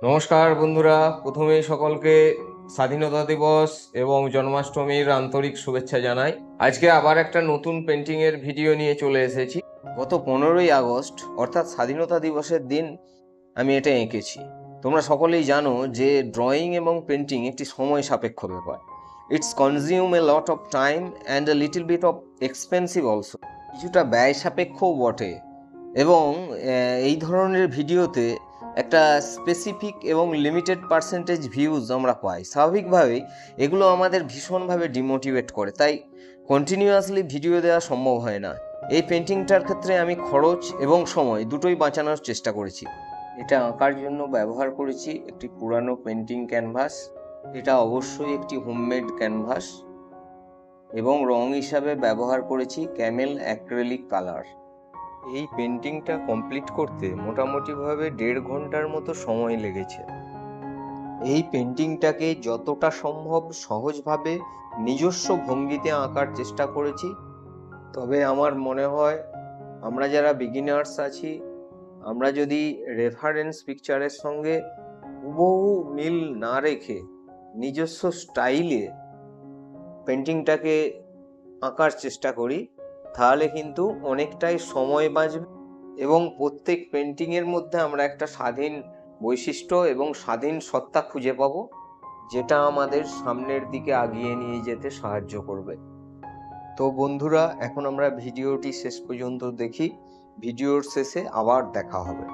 নমস্কার বন্ধুরা, প্রথমেই সকলকে স্বাধীনতা দিবস এবং জন্মাষ্টমীর আন্তরিক শুভেচ্ছা জানাই। আজকে আবার একটা নতুন পেন্টিং এর ভিডিও নিয়ে চলে এসেছি। গত 15ই আগস্ট অর্থাৎ স্বাধীনতা দিবসের দিন আমি এটা এঁকেছি। তোমরা সকলেই জানো যে ড্রয়িং এবং পেন্টিং একটি সময় সাপেক্ষ ব্যাপার। It's consume a lot of time and a little bit of expensive also. কিছুটা ব্যয় সাপেক্ষও বটে। এবং এই ধরনের ভিডিওতে একটা স্পেসিফিক এবং লিমিটেড পার্সেন্টেজ ভিউজ আমরা পাই। স্বাভাবিকভাবেই এগুলো আমাদের ভীষণভাবে ডিমোটিভেট করে, তাই কন্টিনিউয়াসলি ভিডিও দেওয়া সম্ভব হয় না। এই পেন্টিংটার ক্ষেত্রে আমি খরচ এবং সময় দুটোই বাঁচানোর চেষ্টা করেছি। এটা আঁকার জন্য ব্যবহার করেছি একটি পুরানো পেন্টিং ক্যানভাস। এটা অবশ্যই একটি হোমমেড ক্যানভাস এবং রং হিসাবে ব্যবহার করেছি ক্যামেল অ্যাক্রিলিক কালার। এই পেন্টিংটা কমপ্লিট করতে মোটামুটিভাবে 1.5 ঘন্টার মতো সময় লেগেছে। এই পেন্টিংটাকে যতটা সম্ভব সহজভাবে নিজস্ব ভঙ্গিতে আঁকার চেষ্টা করেছি। তবে আমার মনে হয় আমরা যারা বিগিনার্স আছি, আমরা যদি রেফারেন্স পিকচারের সঙ্গে হুবহু মিল না রেখে নিজস্ব স্টাইলে পেন্টিংটাকে আঁকার চেষ্টা করি, তাহলে কিন্তু অনেকটাই সময় বাঁচবে এবং প্রত্যেক পেন্টিংয়ের মধ্যে আমরা একটা স্বাধীন বৈশিষ্ট্য এবং স্বাধীন সত্তা খুঁজে পাবো, যেটা আমাদের সামনের দিকে এগিয়ে নিয়ে যেতে সাহায্য করবে। তো বন্ধুরা, এখন আমরা ভিডিওটি শেষ পর্যন্ত দেখি। ভিডিওর শেষে আবার দেখা হবে।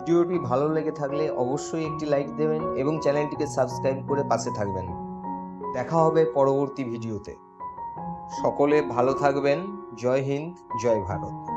ভিডিওটি ভালো লেগে থাকলে অবশ্যই একটি লাইক দেবেন এবং চ্যানেলটিকে সাবস্ক্রাইব করে পাশে থাকবেন। দেখা হবে পরবর্তী ভিডিওতে। সকলে ভালো থাকবেন। জয় হিন্দ, জয় ভারত।